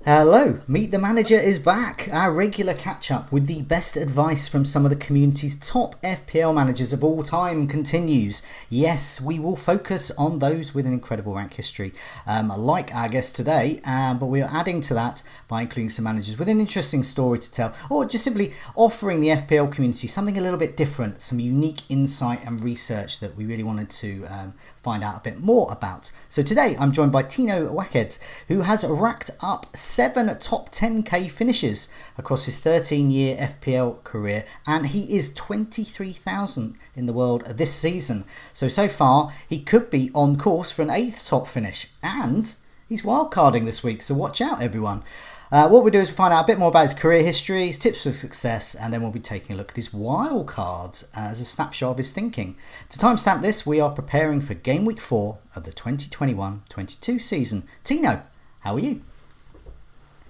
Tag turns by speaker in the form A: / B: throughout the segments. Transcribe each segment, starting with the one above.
A: Hello, Meet the Manager is back. Our regular catch up with the best advice from some of the community's top FPL managers of all time continues. Yes, we will focus on those with an incredible rank history, like our guest today, but we are adding to that by including some managers with an interesting story to tell, or just simply offering the FPL community something a little bit different, some unique insight and research that we really wanted to find out a bit more about. So today I'm joined by Tino Waked, who has racked up 7 top 10k finishes across his 13-year FPL career, and he is 23,000 in the world this season. So far he could be on course for an 8th top finish, and he's wildcarding this week, so watch out everyone. What we'll do is find out a bit more about his career history, his tips for success, and then we'll be taking a look at his wildcard as a snapshot of his thinking. To timestamp this, we are preparing for Gameweek 4 of the 2021-22 season. Tino, how are you?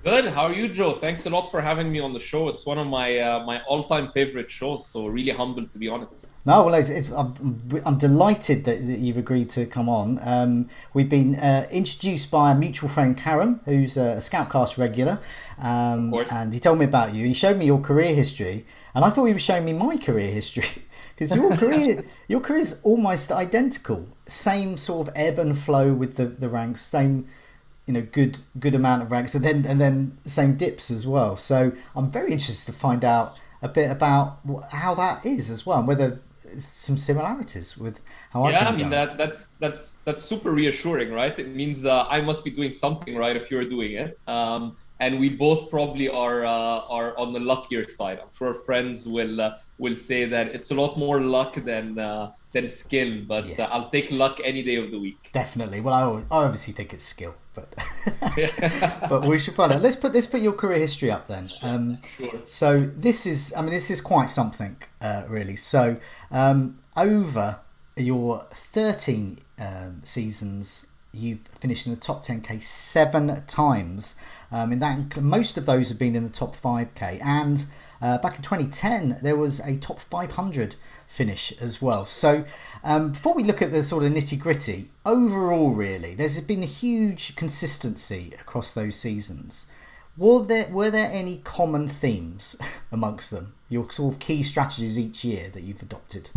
B: Good. How are you, Joe? Thanks a lot for having me on the show. It's one of my my all-time favorite shows, so really humbled to be on it.
A: No, well, I'm delighted that you've agreed to come on. We've been introduced by a mutual friend, Karen, who's a Scoutcast regular, and he told me about you. He showed me your career history, and I thought he was showing me my career history because your career is almost identical. Same sort of ebb and flow with the ranks, same good amount of ranks, and then same dips as well. So I'm very interested to find out a bit about how that is as well, and whether some similarities with how I've been going.
B: That's super reassuring, right? It means I must be doing something right if you're doing it. And we both probably are on the luckier side. I'm sure friends will say that it's a lot more luck than skill, but yeah. I'll take luck any day of the week.
A: Definitely. Well, I obviously think it's skill, but but we should find out. Let's put your career history up then.
B: Sure.
A: So this is quite something, really. So over your 13 seasons, you've finished in the top 10k 7 times. In that, most of those have been in the top 5k, and back in 2010 there was a top 500 finish as well. So before we look at the sort of nitty gritty, overall really there's been a huge consistency across those seasons. Were there any common themes amongst them, your sort of key strategies each year that you've adopted?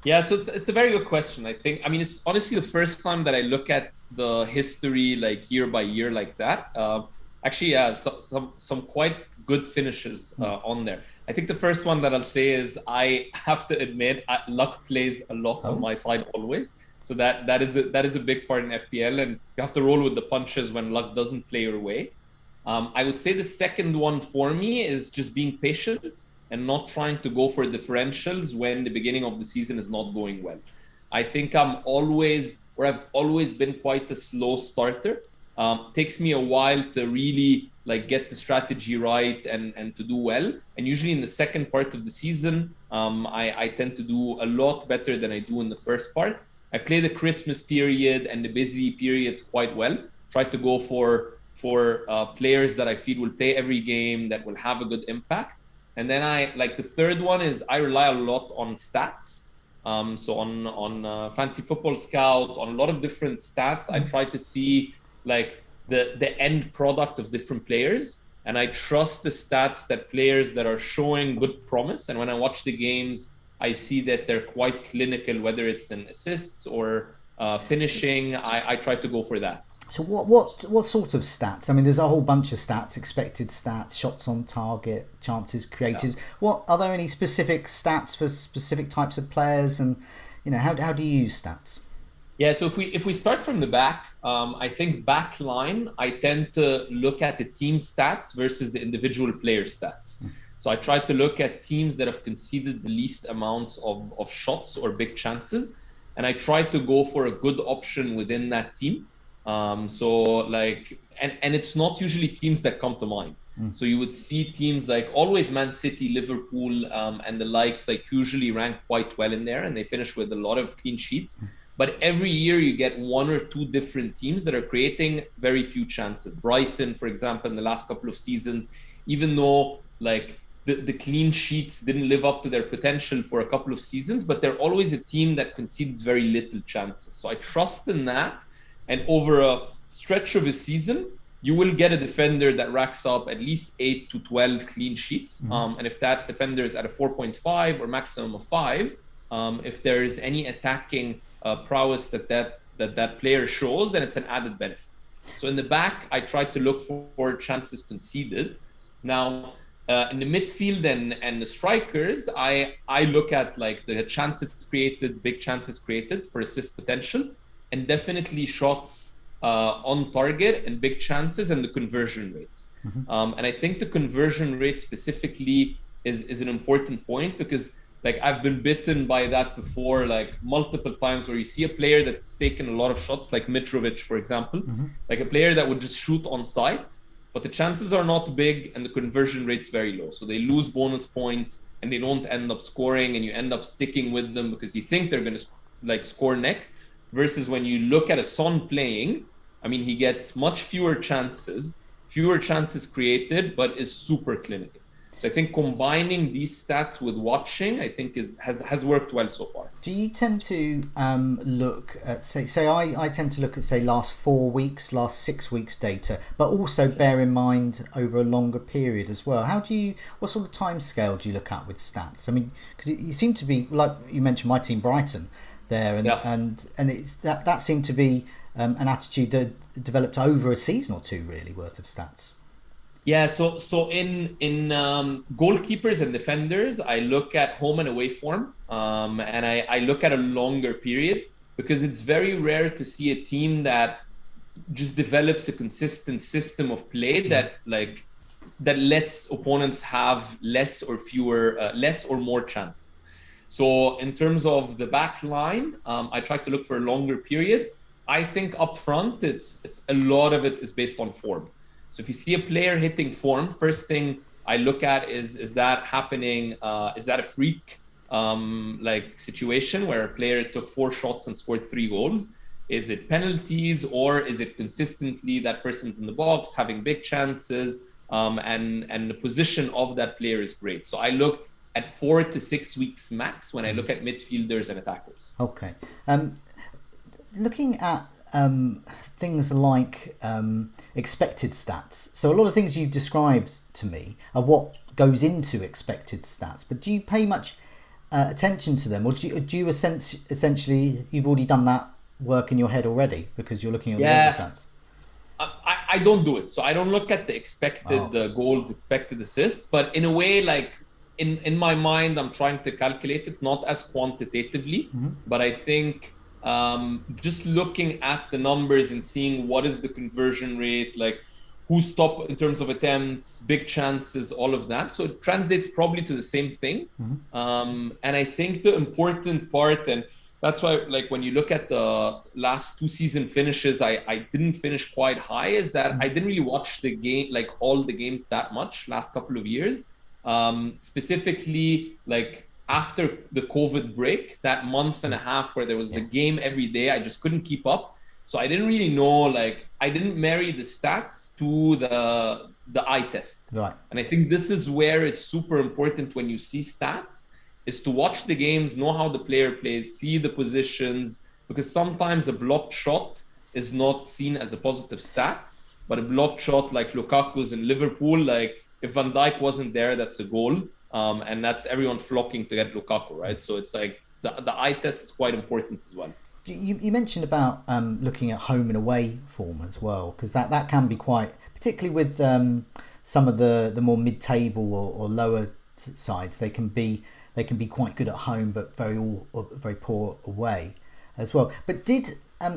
B: Yeah, so it's a very good question. I mean, it's honestly the first time that I look at the history like year by year like that. Actually, yeah, some quite good finishes on there. I think the first one that I'll say is I have to admit luck plays a lot on my side always. So that is a big part in FPL, and you have to roll with the punches when luck doesn't play your way. I would say the second one for me is just being patient and not trying to go for differentials when the beginning of the season is not going well. I think I've always been quite a slow starter. Takes me a while to really like get the strategy right and to do well. And usually in the second part of the season, I tend to do a lot better than I do in the first part. I play the Christmas period and the busy periods quite well. Try to go for players that I feel will play every game, that will have a good impact. And then the third one is I rely a lot on stats. So on Fantasy Football Scout, on a lot of different stats, I try to see like the end product of different players. And I trust the stats that players that are showing good promise. And when I watch the games, I see that they're quite clinical, whether it's in assists or finishing. I try to go for that.
A: So what sort of stats? I mean, there's a whole bunch of stats: expected stats, shots on target, chances created. Yeah. What are there any specific stats for specific types of players, and how do you use stats?
B: Yeah, so if we start from the back, I think back line, I tend to look at the team stats versus the individual player stats. So I try to look at teams that have conceded the least amounts of shots or big chances, and I try to go for a good option within that team. And it's not usually teams that come to mind. So you would see teams like always Man City, Liverpool, and the likes like usually rank quite well in there, and they finish with a lot of clean sheets. But every year you get one or two different teams that are creating very few chances. Brighton, for example, in the last couple of seasons, even though like the clean sheets didn't live up to their potential for a couple of seasons, but they're always a team that concedes very little chances. So I trust in that. And over a stretch of a season, you will get a defender that racks up at least 8 to 12 clean sheets. And if that defender is at a 4.5 or maximum of 5, if there is any attacking prowess that player shows, then it's an added benefit. So in the back, I tried to look for chances conceded. Now, in the midfield and the strikers, I look at like the chances created, big chances created for assist potential, and definitely shots on target and big chances and the conversion rates. And I think the conversion rate specifically is an important point, because like I've been bitten by that before, like multiple times, where you see a player that's taken a lot of shots, like Mitrovic, for example, like a player that would just shoot on sight, but the chances are not big and the conversion rate's very low. So they lose bonus points and they don't end up scoring, and you end up sticking with them because you think they're going to like score next. Versus when you look at a Son playing, I mean, he gets much fewer chances created, but is super clinical. So I think combining these stats with watching, I think has worked well so far.
A: Do you tend to look at, say I tend to look at, say, last 4 weeks, last 6 weeks data, but also bear in mind over a longer period as well? What sort of time scale do you look at with stats? I mean, because you seem to be, like you mentioned, my team Brighton there, and it's that seemed to be an attitude that developed over a season or two, really, worth of stats.
B: Yeah, so in goalkeepers and defenders, I look at home and away form, and I look at a longer period, because it's very rare to see a team that just develops a consistent system of play that lets opponents have less or more chance. So in terms of the back line, I try to look for a longer period. I think up front, it's a lot of it is based on form. So if you see a player hitting form, first thing I look at is that happening? Is that a freak like situation where a player took 4 shots and scored 3 goals? Is it penalties, or is it consistently that person's in the box having big chances, and the position of that player is great? So I look at 4 to 6 weeks max when I look at midfielders and attackers.
A: Okay. Looking at things like expected stats. So a lot of things you've described to me are what goes into expected stats, but do you pay much attention to them, or do you essentially you've already done that work in your head already because you're looking at the other stats?
B: I don't do it. So I don't look at the expected goals, expected assists, but in a way, like in my mind, I'm trying to calculate it, not as quantitatively, but I think just looking at the numbers and seeing what is the conversion rate, like who's top in terms of attempts, big chances, all of that. So it translates probably to the same thing. And I think the important part, and that's why, like, when you look at the last 2 season finishes, I didn't finish quite high, is that I didn't really watch the game, like all the games that much last couple of years. Specifically, like after the COVID break, that month and a half where there was a game every day, I just couldn't keep up. So I didn't really know, like, I didn't marry the stats to the eye test.
A: Right.
B: And I think this is where it's super important when you see stats, is to watch the games, know how the player plays, see the positions, because sometimes a blocked shot is not seen as a positive stat, but a blocked shot like Lukaku's in Liverpool, like if Van Dijk wasn't there, that's a goal. And that's everyone flocking to get Lukaku, right? So it's like the eye test is quite important as well.
A: You mentioned about looking at home and away form as well, because that can be quite, particularly with some of the more mid-table or lower sides, they can be quite good at home but very poor away as well. But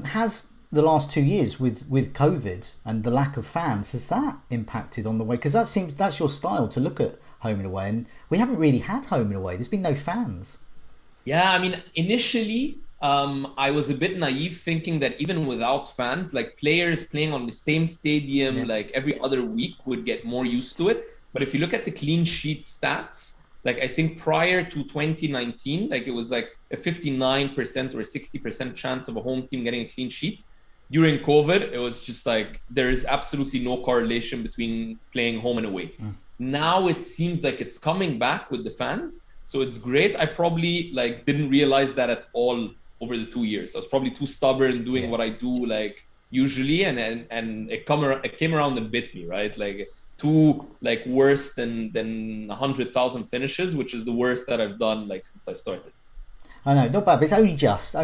A: has the last 2 years with COVID and the lack of fans, has that impacted on the way? Because that's your style, to look at home and away, and we haven't really had home and away. There's been no fans.
B: Yeah, I mean, initially I was a bit naive, thinking that even without fans, like players playing on the same stadium like every other week would get more used to it. But if you look at the clean sheet stats, like I think prior to 2019, like it was like a 59% or a 60% chance of a home team getting a clean sheet. During COVID, it was just like there is absolutely no correlation between playing home and away. Now it seems like it's coming back with the fans, so it's great. I probably didn't realize that at all over the 2 years. I was probably too stubborn doing what I do, like usually, and it came around and bit me, right? Like two like worse than 100,000 finishes, which is the worst that I've done like since I started.
A: I know, not bad, but it's only just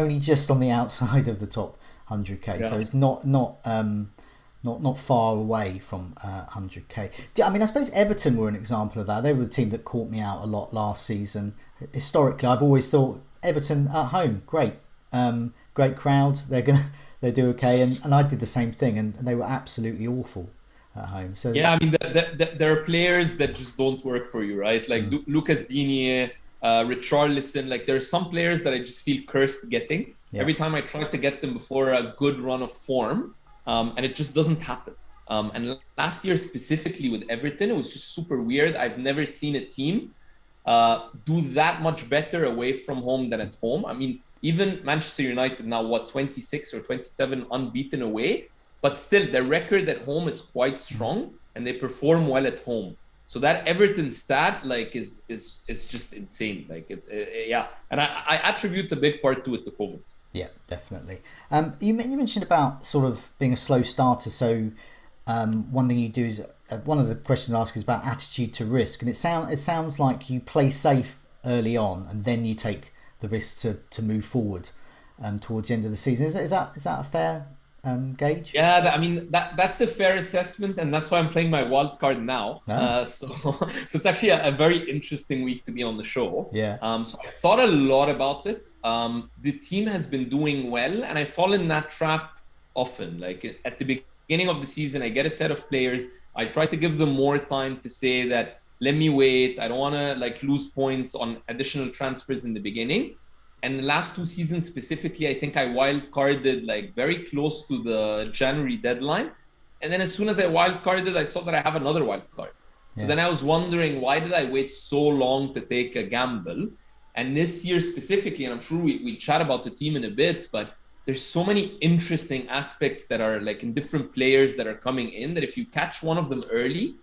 A: on the outside of the top 100k, so
B: Yeah.
A: it's not far away from 100k. I mean, I suppose Everton were an example of that. They were a team that caught me out a lot last season. Historically, I've always thought Everton at home, great, great crowd. They do okay, and I did the same thing, and they were absolutely awful at home. So
B: Yeah, I mean, there are players that just don't work for you, right? Like Lucas Digne, Richarlison. Like there are some players that I just feel cursed getting.
A: yeah,
B: Every time I try to get them before a good run of form, and it just doesn't happen. And last year specifically with Everton, it was just super weird. I've never seen a team do that much better away from home than at home. I mean, even Manchester United now, what, 26 or 27 unbeaten away, but still their record at home is quite strong and they perform well at home. So that Everton stat like is just insane. Like yeah, and I attribute a big part to it to COVID.
A: yeah, definitely. You mentioned about sort of being a slow starter. So one thing you do is one of the questions I ask is about attitude to risk, and it sounds like you play safe early on, and then you take the risk to move forward towards the end of the season. Is that a fair gauge?
B: Yeah, I mean that's a fair assessment, and that's why I'm playing my wild card now.
A: Ah.
B: So it's actually a very interesting week to be on the show.
A: Yeah.
B: So I thought a lot about it. The team has been doing well, and I fall in that trap often. Like at the beginning of the season, I get a set of players. I try to give them more time to say that let me wait. I don't want to like lose points on additional transfers in the beginning. And the last two seasons specifically, I think I wild carded like very close to the January deadline. And then as soon as I wild carded, I saw that I have another wild card. So then I was wondering, why did I wait so long to take a gamble? And this year specifically, and I'm sure we'll chat about the team in a bit, but there's so many interesting aspects that are like in different players that are coming in that if you catch one of them early,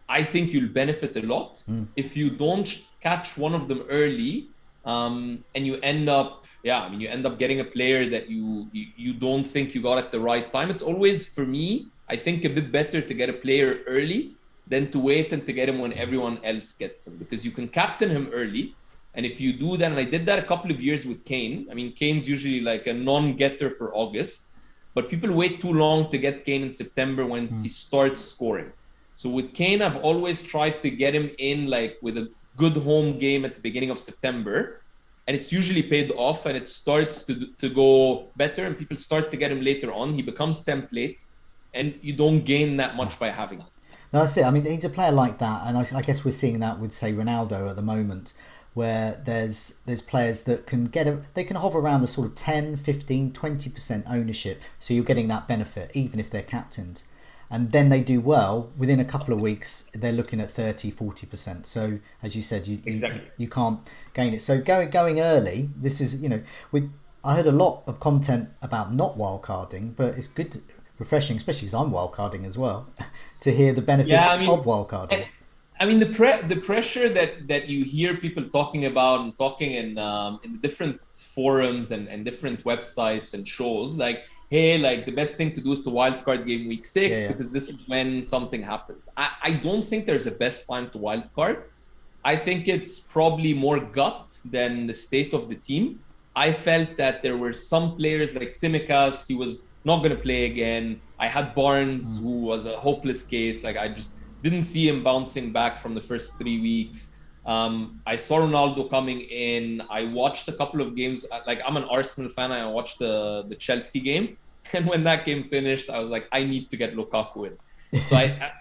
B: I think you'll benefit a lot. If you don't catch one of them early, and you end up getting a player that you don't think you got at the right time. It's always, for me, I think a bit better to get a player early than to wait and to get him when everyone else gets him, because you can captain him early. And if you do that, and I did that a couple of years with Kane. I mean, Kane's usually like a non-getter for August, but people wait too long to get Kane in September when he starts scoring. So with Kane, I've always tried to get him in like with a good home game at the beginning of September, and it's usually paid off, and it starts to go better, and people start to get him later on. He becomes template, and you don't gain that much by having him.
A: No, that's it. I mean, he's a player like that, and I guess we're seeing that with, say, Ronaldo at the moment, where there's players that they can hover around the sort of 10, 15, 20% ownership, so you're getting that benefit even if they're captained. And then they do well, within a couple of weeks they're looking at 30, 40%. So as you said, you can't gain it. So going early, this is, I heard a lot of content about not wildcarding, but it's good, refreshing, especially because I'm wildcarding as well, to hear the benefits of wildcarding.
B: I mean, the pressure that you hear people talking about and talking in the different forums and different websites and shows, like, hey, like the best thing to do is to wildcard game week 6 because this is when something happens. I don't think there's a best time to wildcard. I think it's probably more gut than the state of the team. I felt that there were some players like Tsimikas, he was not going to play again. I had Barnes, who was a hopeless case. Like, I just didn't see him bouncing back from the first 3 weeks. I saw Ronaldo coming in. I watched a couple of games. Like, I'm an Arsenal fan. I watched the Chelsea game. And when that game finished, I was like, I need to get Lukaku in. So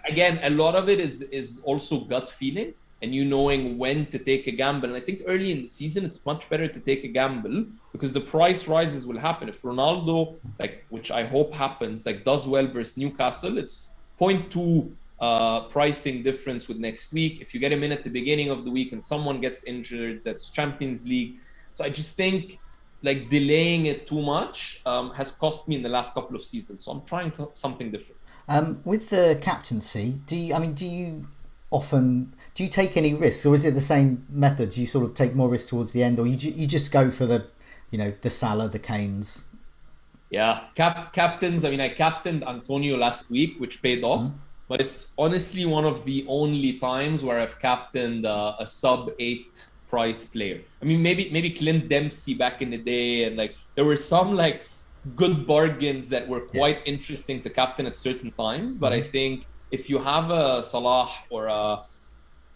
B: again, a lot of it is also gut feeling and you knowing when to take a gamble. And I think early in the season, it's much better to take a gamble because the price rises will happen. If Ronaldo, like, which I hope happens, like does well versus Newcastle, it's 0.2 pricing difference with next week. If you get him in at the beginning of the week and someone gets injured, that's Champions League. So I just think like delaying it too much has cost me in the last couple of seasons. So I'm trying something different.
A: With the captaincy, do you take any risks, or is it the same method? Do you sort of take more risks towards the end, or you just go for the Salah, the Kanes?
B: Yeah, captains. I mean, I captained Antonio last week, which paid off. But it's honestly one of the only times where I've captained a sub 8 price player. I mean, maybe Clint Dempsey back in the day, and like there were some like good bargains that were
A: Yeah.
B: quite interesting to captain at certain times. But I think if you have a Salah or a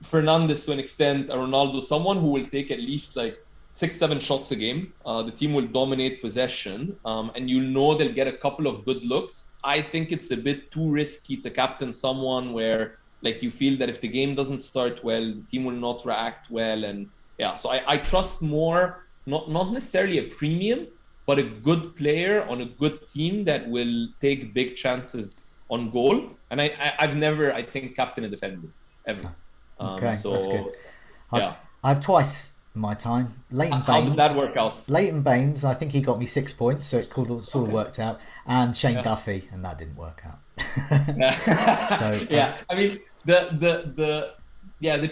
B: Fernandes to an extent, a Ronaldo, someone who will take at least like 6, 7 shots a game. The team will dominate possession, and you know they'll get a couple of good looks. I think it's a bit too risky to captain someone where like you feel that if the game doesn't start well, the team will not react well, and yeah. So I trust more, not necessarily a premium, but a good player on a good team that will take big chances on goal. And I've never, I think, captain a defender ever.
A: Okay,
B: So
A: that's good.
B: yeah.
A: I've twice in my time. Leighton
B: How did that
A: Baines.
B: work out?
A: Leighton Baines, I think he got me 6 points, so it sort of
B: Okay.
A: worked out. And Shane
B: Yeah.
A: Duffy, and that didn't work out. So
B: Yeah, I mean the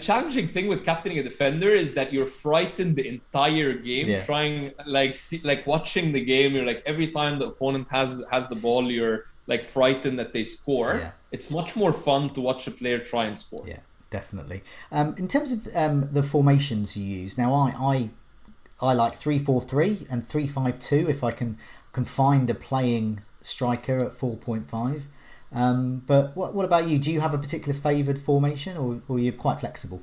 B: challenging thing with captaining a defender is that you're frightened the entire game.
A: Yeah.
B: Trying like watching the game, you're like every time the opponent has the ball, you're like frightened that they score.
A: Yeah.
B: It's much more fun to watch a player try and score.
A: yeah, definitely. In terms of the formations you use, now I like 3-4-3 and 3-5-2 if I can find a playing striker at 4.5. But what about you? Do you have a particular favoured formation, or you're quite flexible?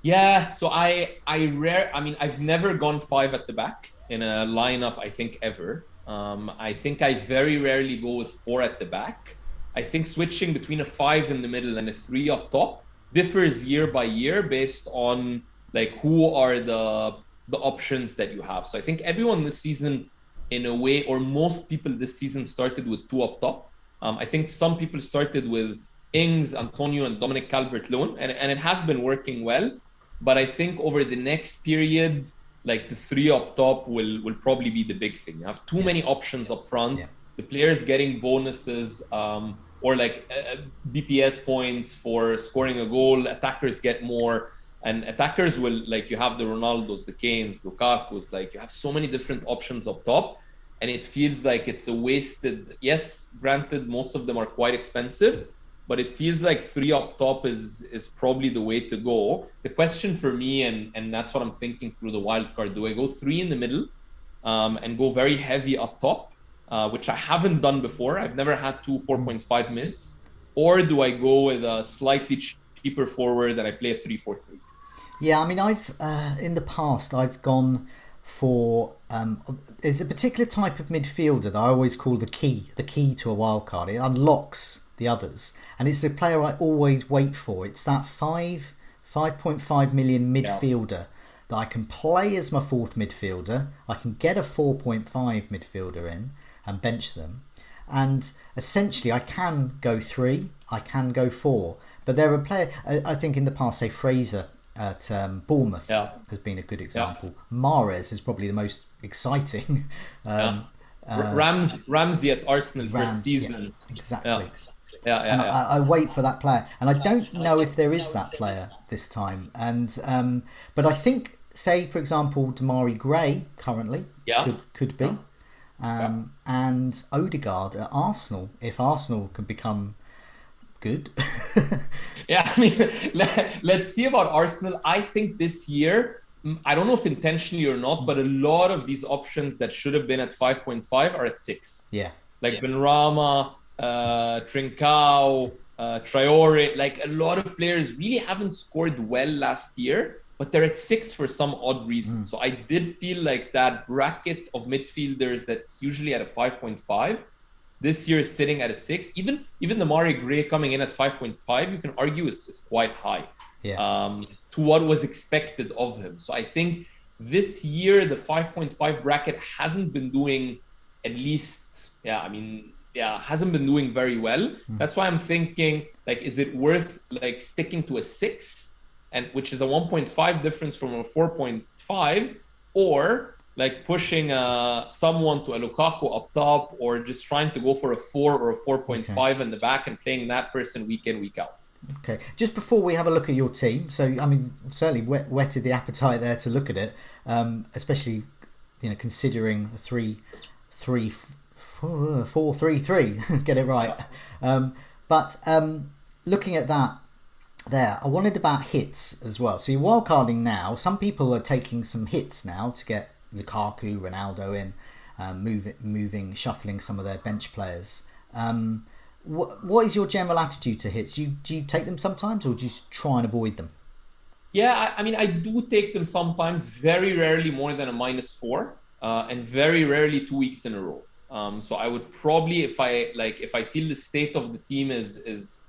B: Yeah, so I mean I've never gone five at the back in a lineup, I think ever. I think I very rarely go with four at the back. I think switching between a five in the middle and a three up top differs year by year based on like who are the options that you have. So I think everyone this season, in a way, or most people this season started with two up top. I think some people started with Ings, Antonio, and Dominic Calvert-Lewin, and it has been working well. But I think over the next period, like the three up top will probably be the big thing. You have too many options up front.
A: Yeah.
B: The players getting bonuses or like BPS points for scoring a goal. Attackers get more, and attackers will, like, you have the Ronaldos, the Kanes, Lukaku's. Like, you have so many different options up top, and it feels like it's a wasted. Yes, granted, most of them are quite expensive, but it feels like three up top is probably the way to go. The question for me, and that's what I'm thinking through the wild card: do I go three in the middle and go very heavy up top, which I haven't done before? I've never had two 4.5 minutes, or do I go with a slightly cheaper forward and I play a 3-4-3?
A: Yeah, I mean, I've in the past I've gone for it's a particular type of midfielder that I always call the key to a wild card. It unlocks the others, and it's the player I always wait for. It's that 5.5 million midfielder that I can play as my fourth midfielder. I can get a 4.5 midfielder in and bench them, and essentially I can go three, I can go four. But there are players, I think in the past, say Fraser at Bournemouth has been a good example. Mahrez is probably the most exciting.
B: Ramsey at Arsenal first season.
A: Yeah, exactly.
B: And
A: I wait for that player, and I don't know if there is that player this time. And but I think, say for example, Damari Gray currently could be, and Odegaard at Arsenal, if Arsenal can become good.
B: Yeah, I mean, let's see about Arsenal. I think this year, I don't know if intentionally or not, but a lot of these options that should have been at 5.5 are at 6.
A: Yeah.
B: Like Benrahma, Trincao, Traore, like a lot of players really haven't scored well last year, but they're at 6 for some odd reason. So I did feel like that bracket of midfielders that's usually at a 5.5, this year is sitting at a 6. Even the Mari Gray coming in at 5.5, you can argue is quite high to what was expected of him. So I think this year the 5.5 bracket hasn't been doing, at least, hasn't been doing very well. That's why I'm thinking, like, is it worth like sticking to a 6, and which is a 1.5 difference from a 4.5, or like pushing someone to a Lukaku up top, or just trying to go for a 4 or a 4.5 in the back and playing that person week in, week out.
A: Okay. Just before we have a look at your team, so I mean, certainly whetted the appetite there to look at it, especially considering the 4-3-3. Get it right. But looking at that there, I wondered about hits as well. So you're wildcarding now. Some people are taking some hits now to get Lukaku, Ronaldo in, shuffling some of their bench players. What is your general attitude to hits? Do you take them sometimes, or do you try and avoid them?
B: Yeah, I mean, I do take them sometimes, very rarely more than a -4, and very rarely 2 weeks in a row. So I would probably, if I feel the state of the team is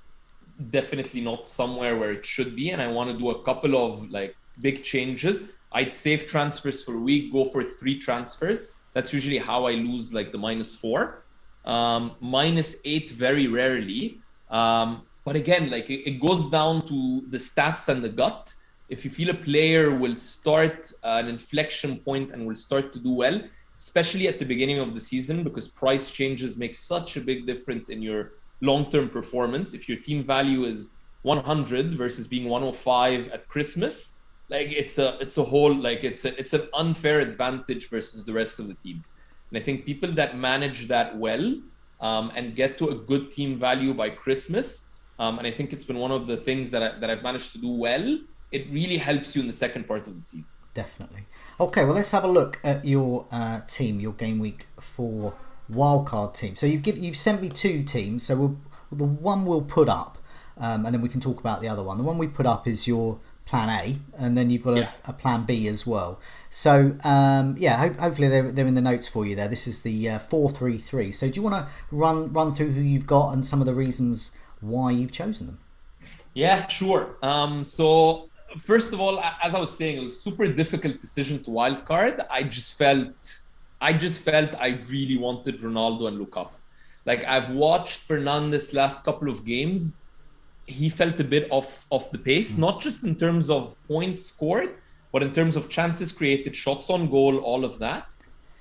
B: definitely not somewhere where it should be, and I want to do a couple of like big changes, I'd save transfers for a week, go for 3 transfers. That's usually how I lose like the -4. -8 very rarely. But again, like it goes down to the stats and the gut. If you feel a player will start an inflection point and will start to do well, especially at the beginning of the season, because price changes make such a big difference in your long-term performance. If your team value is 100 versus being 105 at Christmas, like it's an unfair advantage versus the rest of the teams. And I think people that manage that well and get to a good team value by Christmas, and I think it's been one of the things that I've managed to do well. It really helps you in the second part of the season.
A: Definitely. Okay, well, let's have a look at your team, your Gameweek 4 wildcard team. So you've sent me 2 teams. So the one we'll put up, and then we can talk about the other one. The one we put up is your plan A, and then you've got a plan B as well. So hopefully they're in the notes for you there. This is the 4-3-3. So do you want to run through who you've got and some of the reasons why you've chosen them?
B: Yeah, sure. So first of all, as I was saying, it was a super difficult decision to wildcard. I just felt I really wanted Ronaldo and Lukaku. Like I've watched Fernandes last couple of games. He felt a bit off the pace, not just in terms of points scored, but in terms of chances created, shots on goal, all of that.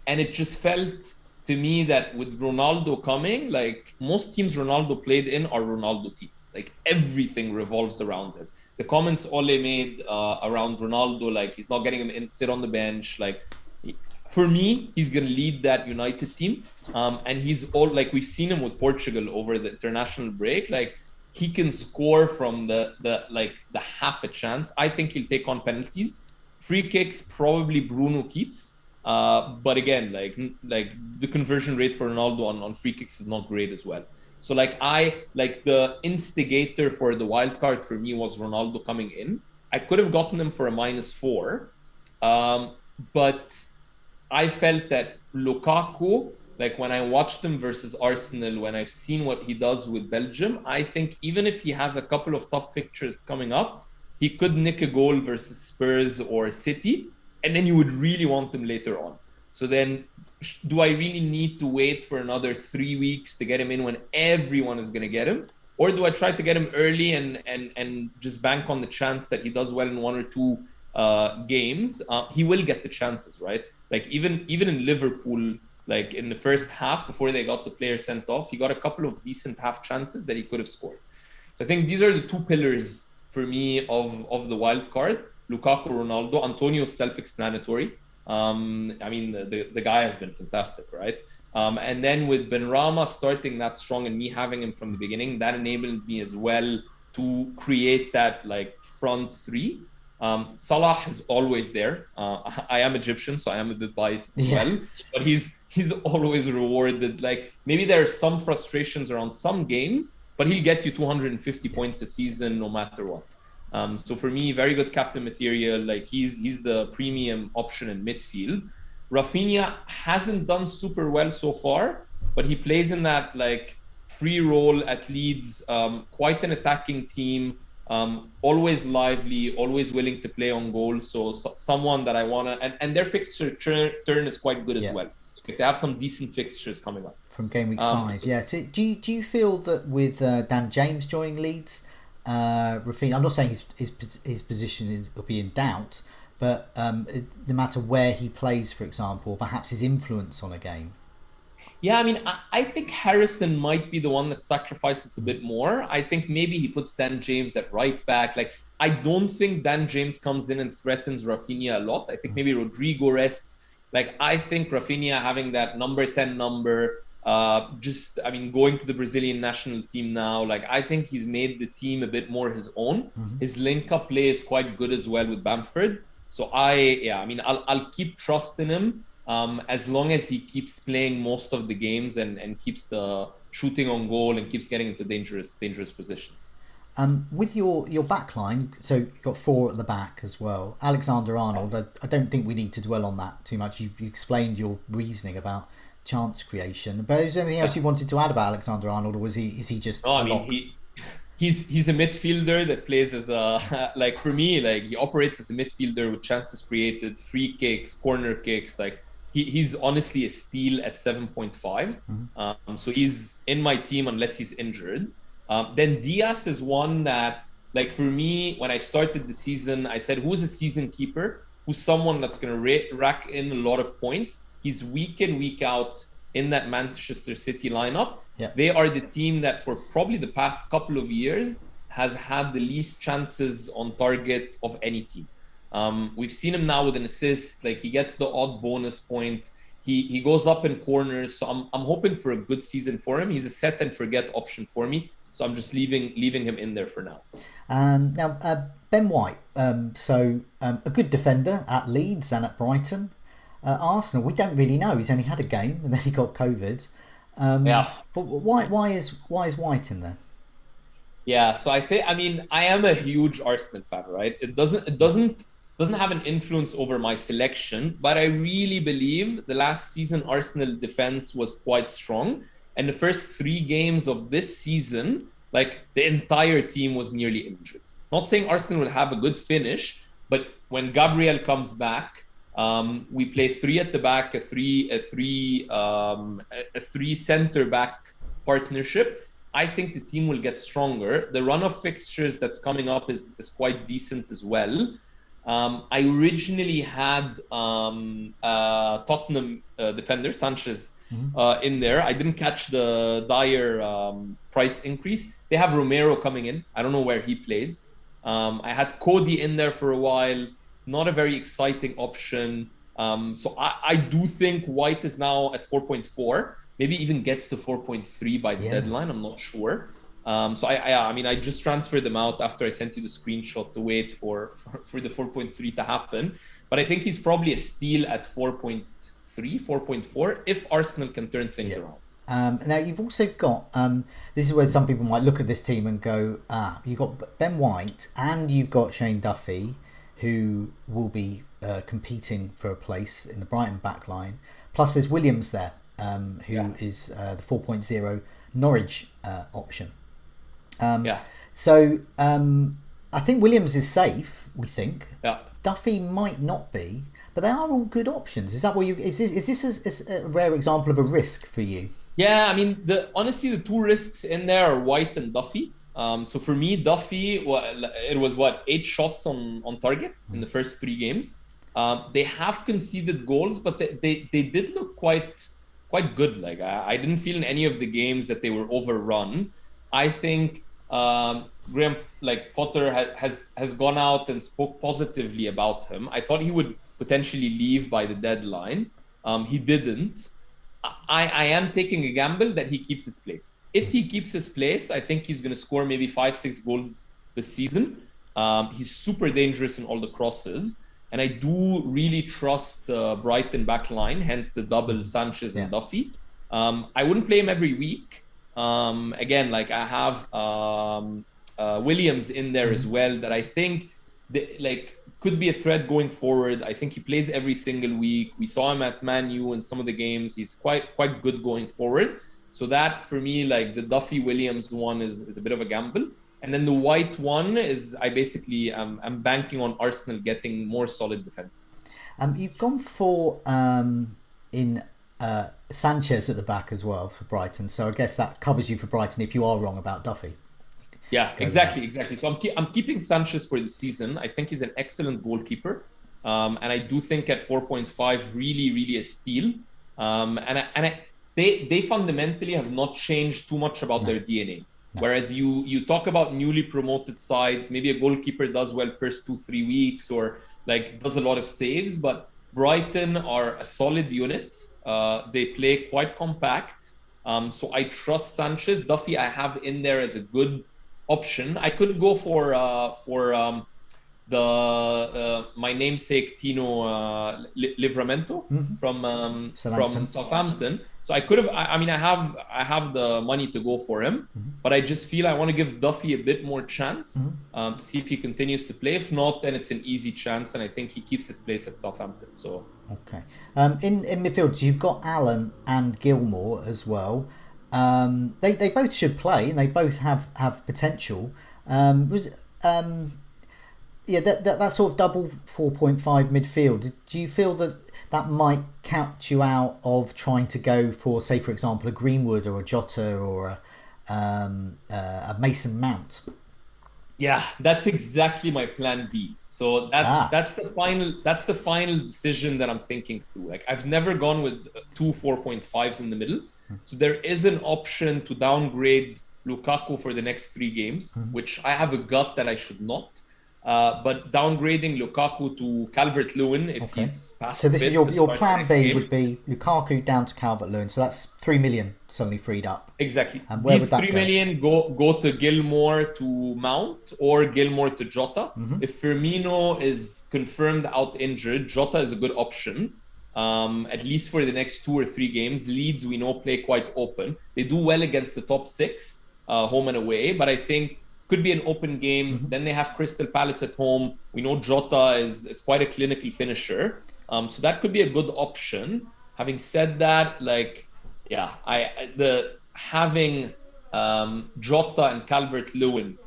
B: And it just felt to me that with Ronaldo coming, like most teams Ronaldo played in are Ronaldo teams. Like everything revolves around him. The comments Ole made around Ronaldo, like he's not getting him in, sit on the bench. Like for me, he's going to lead that United team. And he's all like, we've seen him with Portugal over the international break. Like he can score from the half a chance. I think he'll take on penalties. Free kicks, probably Bruno keeps. But again, like the conversion rate for Ronaldo on free kicks is not great as well. So the instigator for the wild card for me was Ronaldo coming in. I could have gotten him for a -4, but I felt that Lukaku, like when I watched him versus Arsenal, when I've seen what he does with Belgium, I think even if he has a couple of tough fixtures coming up, he could nick a goal versus Spurs or City, and then you would really want him later on. So then, do I really need to wait for another 3 weeks to get him in when everyone is going to get him? Or do I try to get him early and just bank on the chance that he does well in 1 or 2 games? He will get the chances, right? Like even in Liverpool, like in the first half before they got the player sent off, he got a couple of decent half chances that he could have scored. So I think these are the 2 pillars for me of the wild card. Lukaku, Ronaldo. Antonio's self-explanatory. I mean, the guy has been fantastic, right? And then with Benrahma starting that strong and me having him from the beginning, that enabled me as well to create that like front 3. Salah is always there. I am Egyptian, so I am a bit biased as well. But he's always rewarded. Like maybe there are some frustrations around some games, but he'll get you 250 points a season no matter what. So for me, very good captain material. Like he's the premium option in midfield. Rafinha hasn't done super well so far, but he plays in that like free role at Leeds, quite an attacking team, always lively, always willing to play on goal. So someone that I want to, and their fixture turn is quite good as well. Like they have some decent fixtures coming up.
A: From Gameweek 5, So do you feel that with Dan James joining Leeds, Rafinha, I'm not saying his position will be in doubt, but no matter where he plays, for example, perhaps his influence on a game.
B: Yeah, I mean, I think Harrison might be the one that sacrifices a bit more. I think maybe he puts Dan James at right back. Like, I don't think Dan James comes in and threatens Rafinha a lot. I think maybe Rodrigo rests. Like, I think Rafinha having that number 10 number, I mean, going to the Brazilian national team now, like I think he's made the team a bit more his own. His link-up play is quite good as well with Bamford. So I mean, I'll keep trusting him as long as he keeps playing most of the games and keeps the shooting on goal and keeps getting into dangerous positions.
A: With your back line, so you've got four at the back as well. Alexander Arnold, I don't think we need to dwell on that too much. You explained your reasoning about chance creation. But is there anything else you wanted to add about Alexander Arnold, or is he just
B: No,
A: a
B: I mean
A: lock?
B: he's a midfielder that plays as a like for me, like he operates as a midfielder with chances created, free kicks, corner kicks. Like he's honestly a steal at 7.5. So he's in my team unless he's injured. Then Diaz is one that, like for me, when I started the season, I said, who's a season keeper? Who's someone that's going to rack in a lot of points? He's week in, week out in that Manchester City lineup.
A: Yeah.
B: They are the team that for probably the past couple of years has had the least chances on target of any team. We've seen him now with an assist, like he gets the odd bonus point. He goes up in corners, so I'm hoping for a good season for him. He's a set and forget option for me, so I'm just leaving him in there for now.
A: Now, Ben White, a good defender at Leeds and at Brighton. Arsenal, we don't really know. He's only had a game and then he got COVID.
B: Yeah.
A: But why is White in there?
B: Yeah, so I mean, I am a huge Arsenal fan, right? It doesn't have an influence over my selection, but I really believe the last season Arsenal defense was quite strong. And the first 3 games of this season, like the entire team was nearly injured. Not saying Arsenal will have a good finish, but when Gabriel comes back, we play 3 at the back, a three center back partnership. I think the team will get stronger. The run of fixtures that's coming up is quite decent as well. I originally had Tottenham defender Sanchez in there. I didn't catch the dire price increase. They have Romero coming in. I don't know where he plays. I had Cody in there for a while. Not a very exciting option. So I do think White is now at 4.4. Maybe even gets to 4.3 by the deadline. I'm not sure. So I mean, I just transferred them out after I sent you the screenshot to wait for the 4.3 to happen. But I think he's probably a steal at 4.3, 4.4 if Arsenal can turn things around.
A: Now you've also got this is where some people might look at this team and go, you've got Ben White and you've got Shane Duffy, who will be competing for a place in the Brighton backline. Plus there's Williams there, who is the 4.0 Norwich option. So I think Williams is safe. We think. Duffy might not be, but they are all good options. Is that what you? Is this a rare example of a risk for you?
B: Yeah, I mean, honestly, the 2 risks in there are White and Duffy. So for me, Duffy, it was 8 shots on target in the first 3 games. They have conceded goals, but they did look quite good. Like I didn't feel in any of the games that they were overrun. I think Graham, like Potter, has gone out and spoke positively about him. I thought he would potentially leave by the deadline. He didn't. I am taking a gamble that he keeps his place. If he keeps his place, I think he's going to score maybe 5-6 goals this season. He's super dangerous in all the crosses. And I do really trust the Brighton backline, hence the double Sanchez and Duffy. I wouldn't play him every week. Again, like I have Williams in there as well that I think could be a threat going forward. I think he plays every single week. We saw him at Man U in some of the games. He's quite good going forward. So that for me, like the Duffy Williams one is a bit of a gamble. And then the White one is I'm banking on Arsenal getting more solid defense.
A: You've gone for Sanchez at the back as well for Brighton. So I guess that covers you for Brighton if you are wrong about Duffy.
B: Yeah, exactly. So I'm keeping Sanchez for the season. I think he's an excellent goalkeeper. And I do think at 4.5, really a steal. They fundamentally have not changed too much about their DNA. No. Whereas you talk about newly promoted sides, maybe a goalkeeper does well first 2-3 weeks or like does a lot of saves, but Brighton are a solid unit. They play quite compact. So I trust Sanchez. Duffy I have in there as a good option. I could go for the my namesake Tino Livramento from
A: Southampton.
B: Southampton. So I could have. I mean, I have the money to go for him, but I just feel I want to give Duffy a bit more chance to see if he continues to play. If not, then it's an easy chance, and I think he keeps his place at Southampton. So
A: Okay. In midfield, you've got Allen and Gilmore as well. They both should play, and they both have potential. Yeah, that sort of double 4.5 midfield. Do you feel that might count you out of trying to go for, say, for example, a Greenwood or a Jota or a Mason Mount?
B: yeah, that's exactly my plan B. So that's the final decision that I'm thinking through. Like I've never gone with two 4.5s in the middle. So there is an option to downgrade Lukaku for the next 3 games, which I have a gut that I should not. But downgrading Lukaku to Calvert-Lewin if he's past.
A: So this is your plan B
B: game.
A: would be Lukaku down to Calvert-Lewin. So that's 3 million suddenly freed up.
B: Exactly.
A: And where
B: These
A: would that
B: 3
A: go?
B: million go to Gilmore to Mount or Gilmore to Jota. If Firmino is confirmed out injured, Jota is a good option. At least for the next 2 or 3 games. Leeds, we know, play quite open. They do well against the top 6, home and away, but I think could be an open game. Then they have Crystal Palace at home. We know Jota is quite a clinical finisher. So that could be a good option. Having said that, like, yeah, having Jota and Calvert-Lewin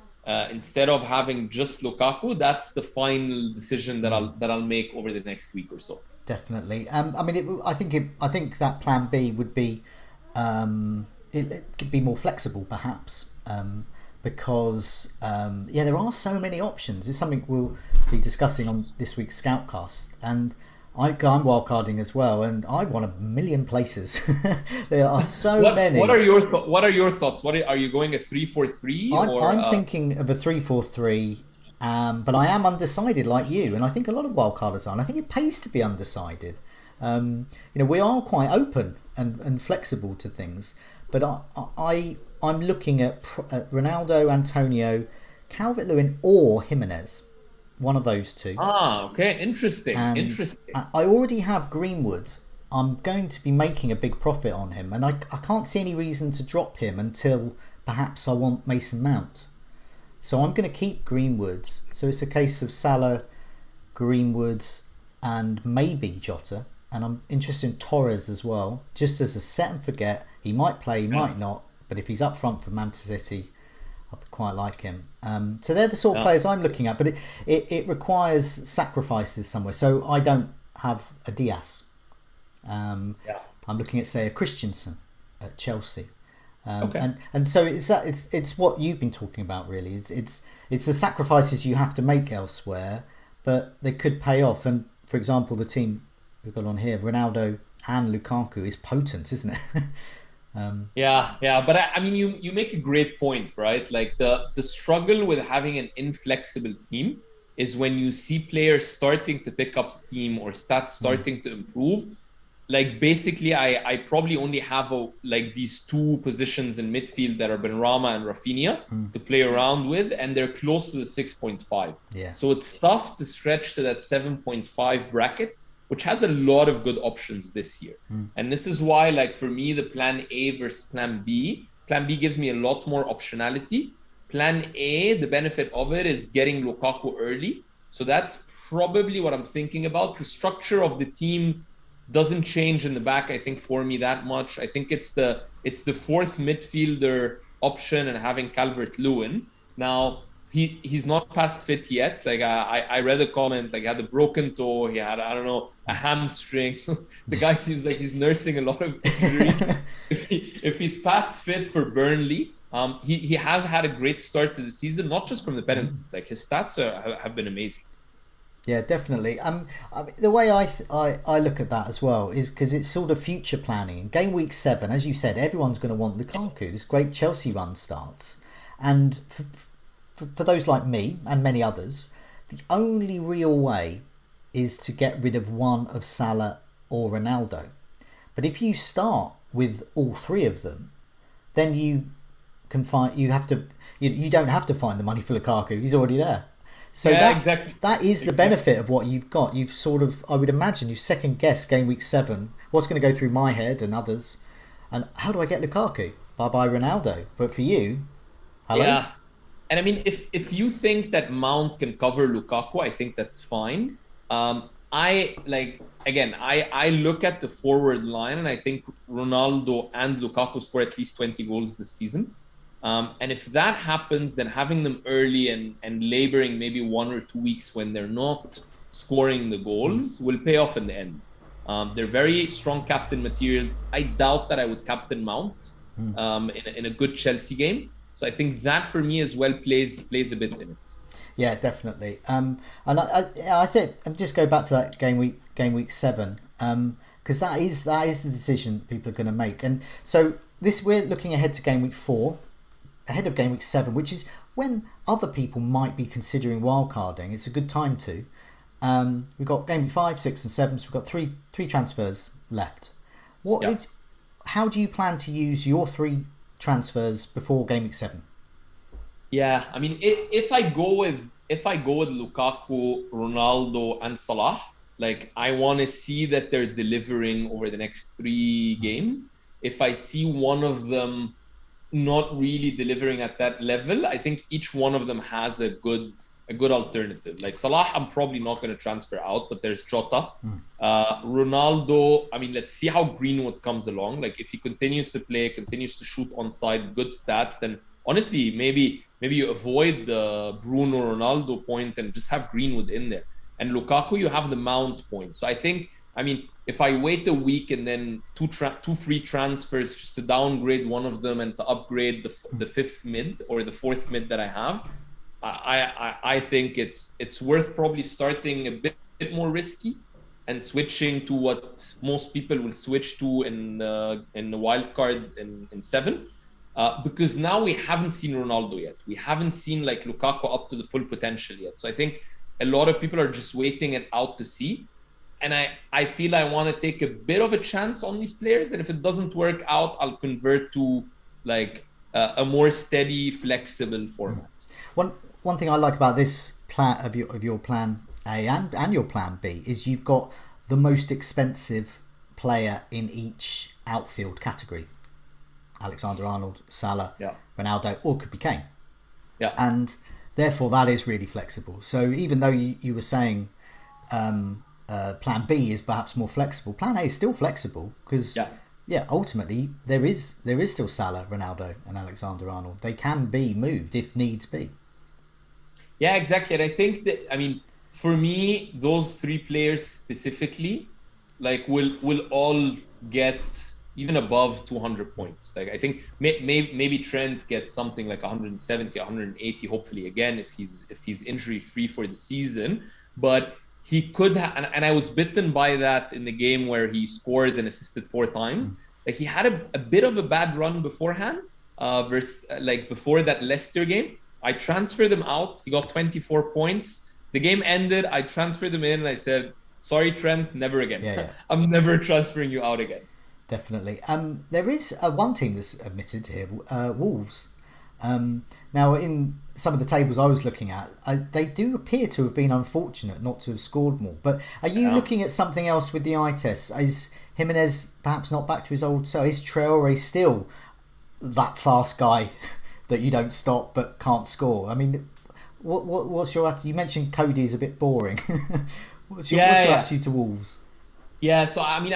B: instead of having just Lukaku, that's the final decision that I'll make over the next week or so.
A: Definitely. I mean, I think that plan B would be it could be more flexible, perhaps, because there are so many options. It's something we'll be discussing on this week's Scoutcast, and I'm wildcarding as well, and I want 1 million places. There are so many.
B: What are your thoughts? Are you going a 3-4-3?
A: I'm thinking of a 3-4-3. But I am undecided like you, and I think a lot of wildcarders are, and I think it pays to be undecided. We are quite open and flexible to things, but I'm looking at Ronaldo, Antonio, Calvert-Lewin or Jimenez, one of those two.
B: Okay, interesting. Interesting.
A: I already have Greenwood. I'm going to be making a big profit on him, and I can't see any reason to drop him until perhaps I want Mason Mount. So I'm going to keep Greenwoods. So it's a case of Salah, Greenwoods, and maybe Jota. And I'm interested in Torres as well. Just as a set and forget. He might play, he might not. But if he's up front for Manchester City, I quite like him. So they're the sort of players I'm looking at. But it requires sacrifices somewhere. So I don't have a Diaz. I'm looking at, say, a Christensen at Chelsea. And so it's what you've been talking about, really. It's the sacrifices you have to make elsewhere, but they could pay off. And for example, the team we've got on here, Ronaldo and Lukaku, is potent, isn't it?
B: But I mean, you make a great point, right? Like the struggle with having an inflexible team is when you see players starting to pick up steam or stats starting to improve. Like basically, I probably only have these 2 positions in midfield that are Benrahma and Rafinha to play around with, and they're close to the 6.5.
A: Yeah.
B: So it's tough to stretch to that 7.5 bracket, which has a lot of good options this year. And this is why, like for me, the plan A versus plan B gives me a lot more optionality. Plan A, the benefit of it is getting Lukaku early. So that's probably what I'm thinking about. The structure of the team doesn't change in the back, I think, for me that much. I think it's the 4th midfielder option and having Calvert-Lewin. Now, he's not past fit yet. Like I read a comment, like he had a broken toe, he had, I don't know, a hamstring. So the guy seems like he's nursing a lot of injury. If he's past fit for Burnley, he has had a great start to the season, not just from the penalties. Like his stats have been amazing.
A: Yeah, definitely. The way I look at that as well is because it's sort of future planning. In game week 7, as you said, everyone's going to want Lukaku. This great Chelsea run starts. And for those like me and many others, the only real way is to get rid of one of Salah or Ronaldo. But if you start with all three of them, then you can find you don't have to find the money for Lukaku. He's already there. So
B: Yeah, exactly.
A: that is the benefit of what you've got. You've sort of, I would imagine, you've second guessed game week 7. What's going to go through my head and others? And how do I get Lukaku? Bye Ronaldo. But for you, hello.
B: Yeah, and I mean, if you think that Mount can cover Lukaku, I think that's fine. I like again, I look at the forward line, and I think Ronaldo and Lukaku score at least 20 goals this season. And if that happens, then having them early and laboring maybe 1 or 2 weeks when they're not scoring the goals will pay off in the end. They're very strong captain materials. I doubt that I would captain Mount in a good Chelsea game. So I think that for me as well plays a bit in it.
A: Yeah, definitely. And I think just go back to that game week 7, because that is the decision people are going to make. And so we're looking ahead to game week 4, ahead of game week 7, which is when other people might be considering wildcarding. It's a good time to. We've got game week 5, 6, and 7. So we've got three transfers left. How do you plan to use your 3 transfers before game week 7?
B: Yeah, I mean, if I go with Lukaku, Ronaldo, and Salah, like I want to see that they're delivering over the next 3 games. If I see one of them not really delivering at that level, I think each one of them has a good alternative. Like Salah, I'm probably not going to transfer out, but there's Jota. Ronaldo, I mean, let's see how Greenwood comes along. Like if he continues to play, continues to shoot on side, good stats, then honestly, maybe you avoid the Bruno Ronaldo point and just have Greenwood in there. And Lukaku, you have the Mount point. So I think, I mean, if I wait a week and then two free transfers just to downgrade one of them and to upgrade the 5th mid or the 4th mid that I have, I think it's worth probably starting a bit more risky and switching to what most people will switch to in the wildcard in 7. Because now we haven't seen Ronaldo yet. We haven't seen like Lukaku up to the full potential yet. So I think a lot of people are just waiting it out to see. And I feel I want to take a bit of a chance on these players. And if it doesn't work out, I'll convert to like a more steady, flexible format.
A: One thing I like about this plan of your plan A and your plan B is you've got the most expensive player in each outfield category. Alexander-Arnold, Salah, Ronaldo, or could be Kane.
B: Yeah.
A: And therefore that is really flexible. So even though you were saying plan B is perhaps more flexible, plan A is still flexible because ultimately there is still Salah, Ronaldo and Alexander-Arnold. They can be moved if needs be.
B: Yeah, exactly. And I think that, I mean, for me, those 3 players specifically, like will all get even above 200 points. Like I think maybe Trent gets something like 170, 180, hopefully again if he's injury free for the season. But he could and I was bitten by that in the game where he scored and assisted 4 times. Like he had a bit of a bad run beforehand, versus like before that Leicester game. I transferred him out. He got 24 points. The game ended. I transferred him in and I said, sorry, Trent, never again.
A: Yeah.
B: I'm never transferring you out again.
A: Definitely. There is one team that's admitted here, Wolves. Now, in some of the tables I was looking at, they do appear to have been unfortunate not to have scored more. But are you looking at something else with the eye test? Is Jimenez perhaps not back to his old self? Is Traore still that fast guy that you don't stop but can't score? I mean, what's your attitude? You mentioned Cody is a bit boring. what's your attitude to Wolves?
B: Yeah, so I mean,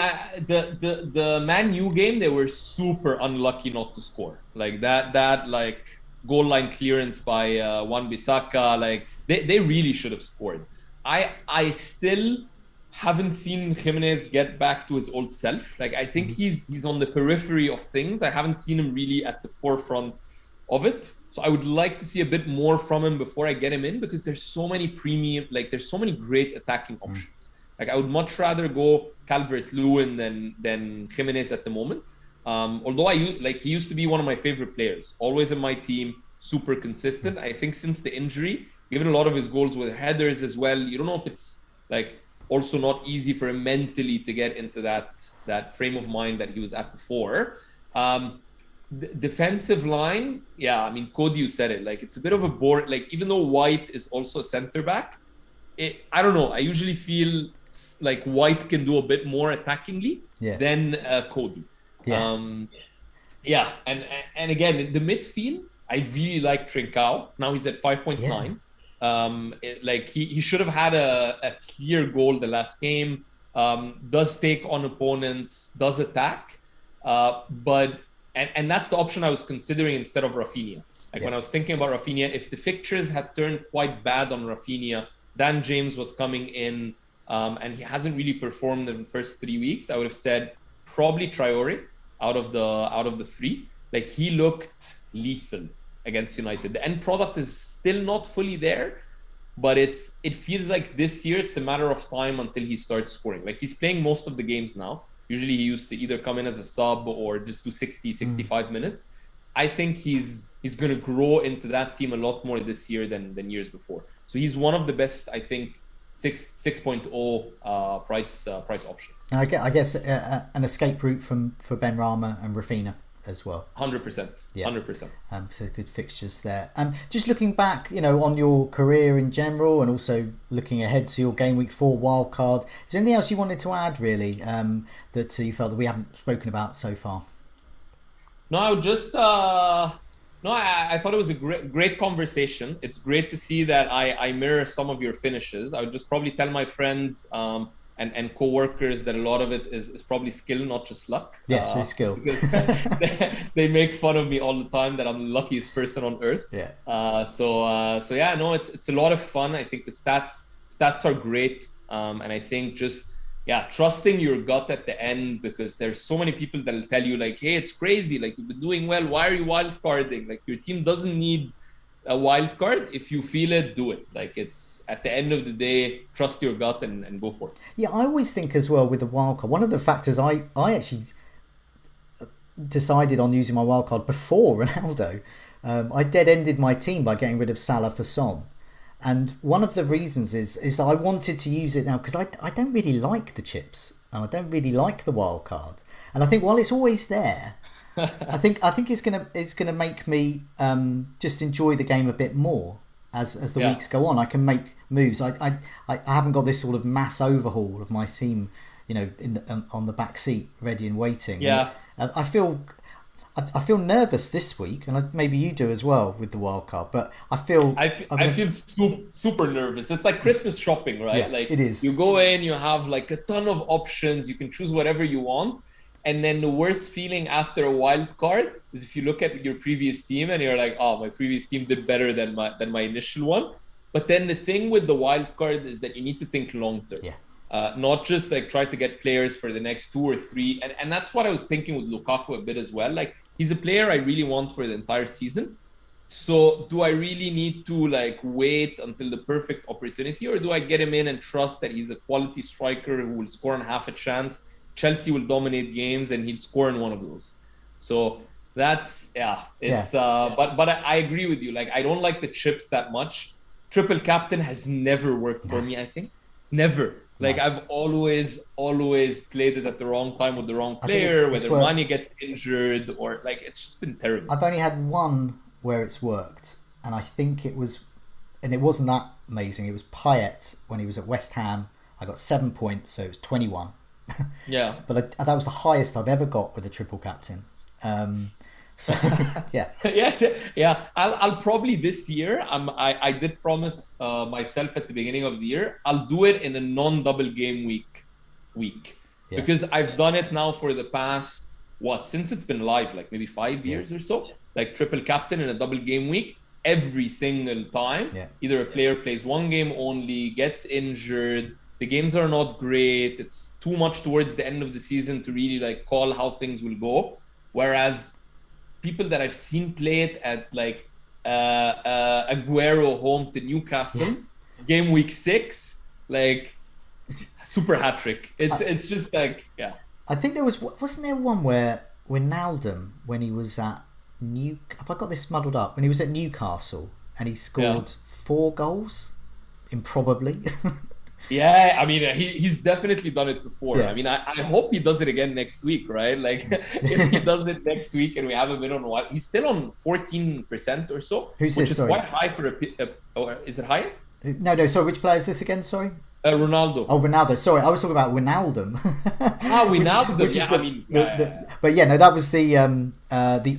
B: the Man U game, they were super unlucky not to score. Like that like goal line clearance by Wan-Bissaka, like they really should have scored. I still haven't seen Jimenez get back to his old self. Like I think he's on the periphery of things. I haven't seen him really at the forefront of it. So I would like to see a bit more from him before I get him in, because there's so many there's so many great attacking options. Like I would much rather go Calvert-Lewin than Jimenez at the moment. Although he used to be one of my favorite players, always in my team, super consistent. I think since the injury, given a lot of his goals with headers as well, you don't know if it's like also not easy for him mentally to get into that frame of mind that he was at before. Defensive line, yeah, I mean, Cody, you said it. Like, it's a bit of a bore. Like, even though White is also a center back, I don't know. I usually feel like White can do a bit more attackingly than Cody. Yeah, and again, in the midfield, I really like Trincao. Now he's at 5.9. Like he should have had a clear goal the last game. Does take on opponents, does attack, but that's the option I was considering instead of Rafinha. Like when I was thinking about Rafinha, if the fixtures had turned quite bad on Rafinha, Dan James was coming in, and he hasn't really performed in the first 3 weeks, I would have said probably Traore out of the three. Like, he looked lethal against United. The end product is still not fully there, but it feels like this year it's a matter of time until he starts scoring. Like, he's playing most of the games now. Usually he used to either come in as a sub or just do 65 minutes. I think he's going to grow into that team a lot more this year than years before. So he's one of the best, I think, 6.0 price options.
A: I guess an escape route for Ben Rama and Rafinha as well.
B: 100%. Yeah. 100%.
A: So good fixtures there. Just looking back, on your career in general, and also looking ahead to your Gameweek 4 wildcard, is there anything else you wanted to add, really, that you felt that we haven't spoken about so far?
B: No, just no, I thought it was a great conversation. It's great to see that I mirror some of your finishes. I would just probably tell my friends and co-workers that a lot of it is probably skill, not just luck.
A: Yes, it's skill.
B: They make fun of me all the time that I'm the luckiest person on earth.
A: Yeah.
B: So yeah, no, it's a lot of fun. I think the stats are great, and I think just trusting your gut at the end, because there's so many people that'll tell you like, hey, it's crazy, like, you've been doing well, why are you wildcarding? Like, your team doesn't need a wild card. If you feel it, do it. Like, it's at the end of the day, trust your gut and go for it.
A: Yeah, I always think as well with the wild card, one of the factors I actually decided on using my wild card before Ronaldo, I dead ended my team by getting rid of Salah for Son. And one of the reasons is that I wanted to use it now because I don't really like the chips and I don't really like the wild card. And I think while it's always there, I think it's gonna make me just enjoy the game a bit more as the weeks go on. I can make moves. I haven't got this sort of mass overhaul of my team, on the back seat, ready and waiting.
B: Yeah,
A: and I feel nervous this week, and maybe you do as well with the wild card. But I feel
B: super nervous. It's like Christmas shopping, right?
A: Yeah,
B: like,
A: it is.
B: You go in, you have like a ton of options. You can choose whatever you want, and then the worst feeling after a wild card is if you look at your previous team and you're like, oh, my previous team did better than my initial one. But then the thing with the wild card is that you need to think long term.
A: Yeah.
B: Not just like try to get players for the next 2 or 3. And that's what I was thinking with Lukaku a bit as well. Like, he's a player I really want for the entire season. So do I really need to like wait until the perfect opportunity, or do I get him in and trust that he's a quality striker who will score on half a chance? Chelsea will dominate games and he'll score in one of those. So that's, but I agree with you. Like, I don't like the chips that much. Triple captain has never worked for me, I think. Never. Like, I've always played it at the wrong time with the wrong player, whether Mane gets injured or like, it's just been terrible.
A: I've only had one where it's worked, and I think it wasn't that amazing. It was Payet when he was at West Ham. I got 7 points, so it was 21.
B: Yeah.
A: But that was the highest I've ever got with a triple captain. So yeah.
B: Yes, yeah. I'll probably this year. I did promise myself at the beginning of the year I'll do it in a non-double game week, because I've done it now for the past since it's been live, like maybe 5 years or so. Like, triple captain in a double game week every single time.
A: Yeah.
B: Either a player plays one game only, gets injured, the games are not great. It's too much towards the end of the season to really like call how things will go. Whereas people that I've seen play it at like Aguero home to Newcastle, game week 6, like super hat trick. It's just like, yeah.
A: I think wasn't there one where Wijnaldum, when he was at have I got this muddled up? When he was at Newcastle and he scored 4 goals, improbably.
B: Yeah, I mean, he's definitely done it before. I
A: Yeah.
B: mean, I hope he does it again next week, right? Like, if he does it next week and we haven't been on a while, he's still on 14% or so,
A: Who's
B: which
A: this?
B: is
A: Sorry.
B: quite high for or is it higher?
A: No, no. Sorry. Which player is this again? Sorry.
B: Ronaldo.
A: Oh, Ronaldo. Sorry, I was talking about Wijnaldum,
B: Ah,
A: which
B: Wijnaldum.
A: is
B: Yeah, I mean,
A: the. But yeah, no, that was the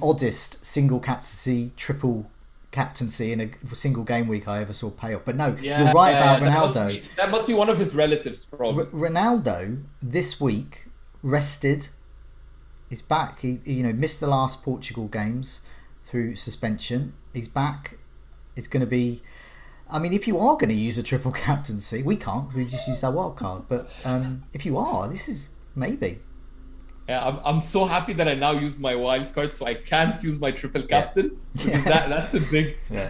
A: oddest single captaincy, triple captaincy in a single game week I ever saw pay off. But no, you're
B: yeah,
A: right
B: yeah,
A: about
B: yeah.
A: Ronaldo.
B: That must be one of his relatives, probably.
A: Ronaldo this week rested. Is back. He missed the last Portugal games through suspension. He's back. It's going to be. I mean, if you are going to use a triple captaincy, we can't. We just use that wild card. But if you are, this is maybe.
B: Yeah, I'm so happy that I now use my wild card, so I can't use my triple
A: Yeah.
B: captain because
A: Yeah.
B: that's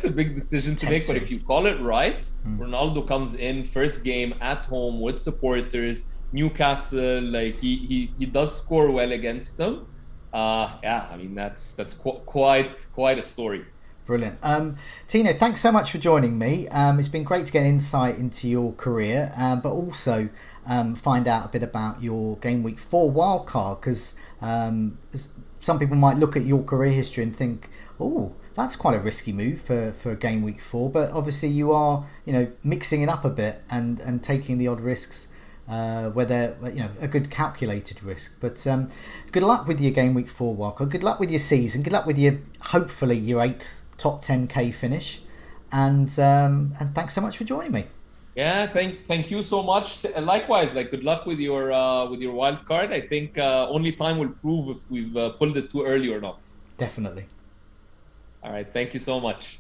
B: a big decision
A: It's
B: to make. But
A: tempting.
B: if you call it right, Ronaldo comes in first game at home with supporters, Newcastle, like he does score well against them. Yeah, I mean that's quite a story.
A: Brilliant. Tino, thanks so much for joining me. It's been great to get insight into your career, but also find out a bit about your Game Week 4 wildcard, because some people might look at your career history and think, oh, that's quite a risky move for Game Week 4. But obviously you are, mixing it up a bit and taking the odd risks where they're a good calculated risk. But good luck with your Game Week 4 wildcard. Good luck with your season. Good luck with your hopefully your 8th top 10k finish, and thanks so much for joining me.
B: Yeah, thank you so much. Likewise, like good luck with your wild card. I think only time will prove if we've pulled it too early or not.
A: Definitely.
B: All right, thank you so much.